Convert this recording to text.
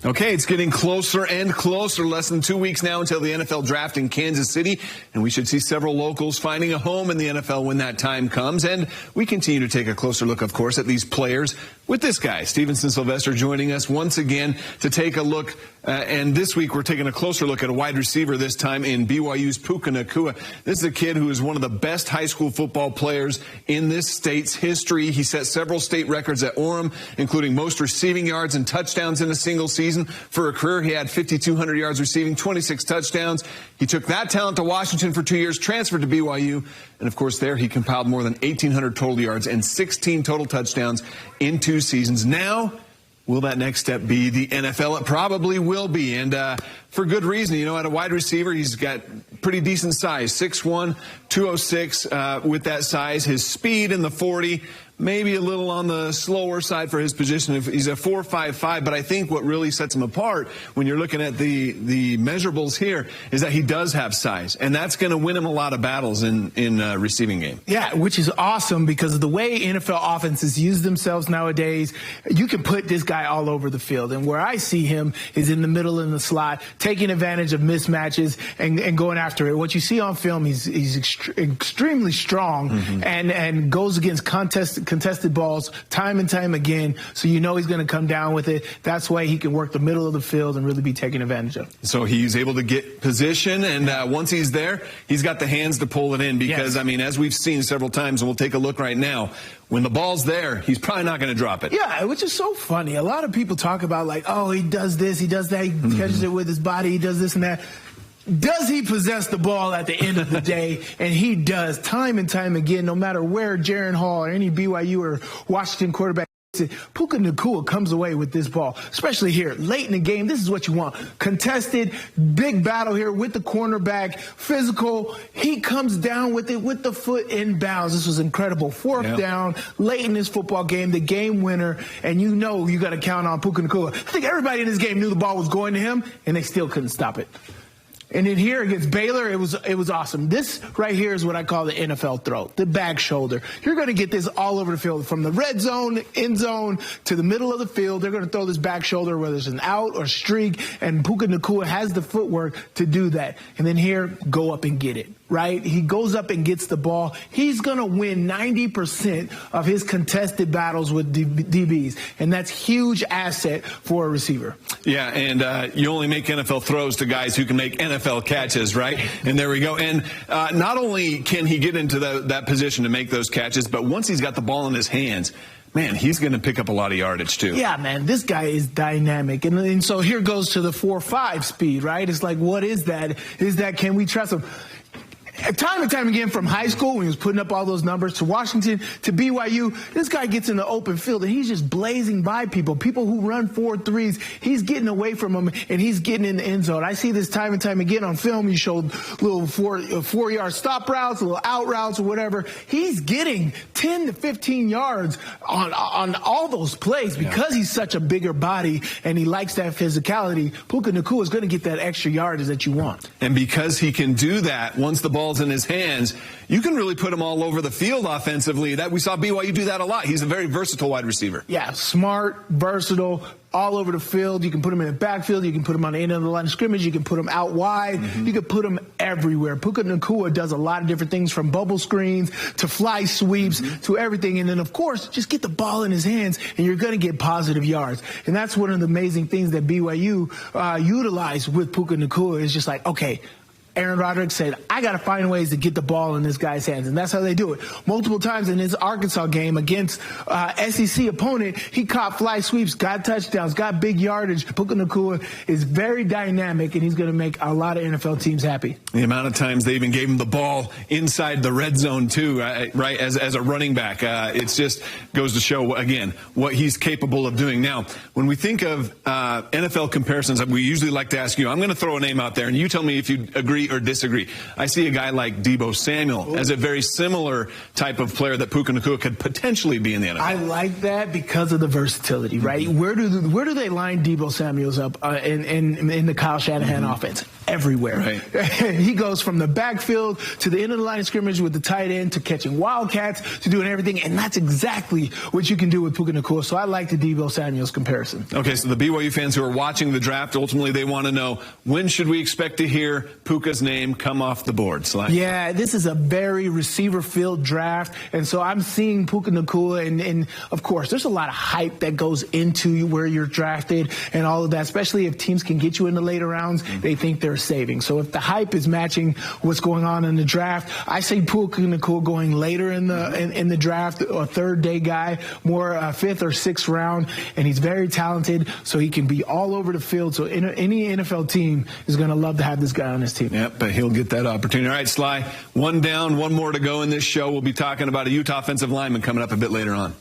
Okay, it's getting closer and closer. Less than 2 weeks now until the NFL draft in Kansas City, and we should see several locals finding a home in the NFL when that time comes. And we continue to take a closer look, of course, at these players with this guy, Stevenson Sylvester, joining us once again to take a look. And this week we're taking a closer look at a wide receiver, this time in BYU's Puka Nacua. This is a kid who is one of the best high school football players in this state's history. He set several state records at Orem, including most receiving yards and touchdowns in a single season. For a career, he had 5,200 yards receiving, 26 touchdowns. He took that talent to Washington for 2 years, transferred to BYU, and of course there he compiled more than 1,800 total yards and 16 total touchdowns in 2 seasons. Now, will that next step be the NFL? It probably will be, and for good reason. You know, at a wide receiver, he's got pretty decent size, 6'1", 206 with that size. His speed in the 40, maybe a little on the slower side for his position. He's a 4.55, but I think what really sets him apart when you're looking at the measurables here is that he does have size, and that's going to win him a lot of battles in receiving game. Yeah, which is awesome because of the way NFL offenses use themselves nowadays. You can put this guy all over the field, and where I see him is in the middle in the slot, taking advantage of mismatches and going after it. What you see on film, he's extremely strong and goes against contested balls time and time again, so you know he's going to come down with it. That's why he can work the middle of the field and really be taken advantage of. So he's able to get position, and once he's there, he's got the hands to pull it in because, yes. I mean, as we've seen several times, and we'll take a look right now, when the ball's there, he's probably not going to drop it. Yeah, which is so funny. A lot of people talk about, like, oh, he does this, he does that, he catches it with his body, he does this and that. Does he possess the ball at the end of the day? And he does, time and time again, no matter where Jaron Hall or any BYU or Washington quarterback is. Puka Nacua comes away with this ball, especially here, late in the game. This is what you want. Contested, big battle here with the cornerback, physical. He comes down with it with the foot in bounds. This was incredible. Fourth down, late in this football game, the game winner, and you know you got to count on Puka Nacua. I think everybody in this game knew the ball was going to him, and they still couldn't stop it. And then here against Baylor, it was awesome. This right here is what I call the NFL throw, the back shoulder. You're going to get this all over the field, from the red zone, end zone, to the middle of the field. They're going to throw this back shoulder, whether it's an out or streak, and Puka Nacua has the footwork to do that. And then here, go up and get it, right? He goes up and gets the ball. He's going to win 90% of his contested battles with DBs, and that's huge asset for a receiver. Yeah, and you only make NFL throws to guys who can make NFL catches, right? And there we go. And not only can he get into that position to make those catches, but once he's got the ball in his hands, man, he's going to pick up a lot of yardage too. Yeah, man, this guy is dynamic. And so here goes to the 4.5 speed, right? It's like, what is that? Can we trust him? Time and time again, from high school when he was putting up all those numbers, to Washington, to BYU, this guy gets in the open field and he's just blazing by people who run 4.3s. He's getting away from them and he's getting in the end zone. I see this time and time again on film. You showed little 4-yard stop routes, little out routes or whatever. He's getting 10 to 15 yards on all those plays because he's such a bigger body and he likes that physicality. Puka Nacua is going to get that extra yardage that you want. And because he can do that, once the ball's in his hands, you can really put him all over the field offensively. That we saw BYU do that a lot. He's a very versatile wide receiver. Yeah, smart, versatile, all over the field. You can put him in the backfield. You can put him on the end of the line of scrimmage. You can put him out wide. You can put him everywhere. Puka Nacua does a lot of different things, from bubble screens to fly sweeps to everything. And then, of course, just get the ball in his hands, and you're going to get positive yards. And that's one of the amazing things that BYU utilized with Puka Nacua is just like, okay, Aaron Roderick said, I got to find ways to get the ball in this guy's hands. And that's how they do it. Multiple times in his Arkansas game against SEC opponent, he caught fly sweeps, got touchdowns, got big yardage. Puka Nacua is very dynamic, and he's going to make a lot of NFL teams happy. The amount of times they even gave him the ball inside the red zone, too, right, as a running back. It just goes to show, again, what he's capable of doing. Now, when we think of NFL comparisons, we usually like to ask you, I'm going to throw a name out there, and you tell me if you agree agree or disagree. I see a guy like Deebo Samuel as a very similar type of player that Puka Nacua could potentially be in the NFL. I like that because of the versatility, right? Where do they line Deebo Samuels up in the Kyle Shanahan offense? Everywhere. Right. He goes from the backfield to the end of the line of scrimmage with the tight end to catching wildcats to doing everything, and that's exactly what you can do with Puka Nacua. So I like the Deebo Samuels comparison. Okay, so the BYU fans who are watching the draft, ultimately they want to know, when should we expect to hear Puka's name come off the board, Sly? Yeah, this is a very receiver-filled draft, and so I'm seeing Puka Nacua, and of course, there's a lot of hype that goes into where you're drafted and all of that, especially if teams can get you in the later rounds, they think they're saving. So if the hype is matching what's going on in the draft, I say Puka Nacua going later in the draft, a third-day guy, more fifth or sixth round, and he's very talented, so he can be all over the field. So any NFL team is going to love to have this guy on his team. Yep, but he'll get that opportunity. All right, Sly, one down, one more to go in this show. We'll be talking about a Utah offensive lineman coming up a bit later on.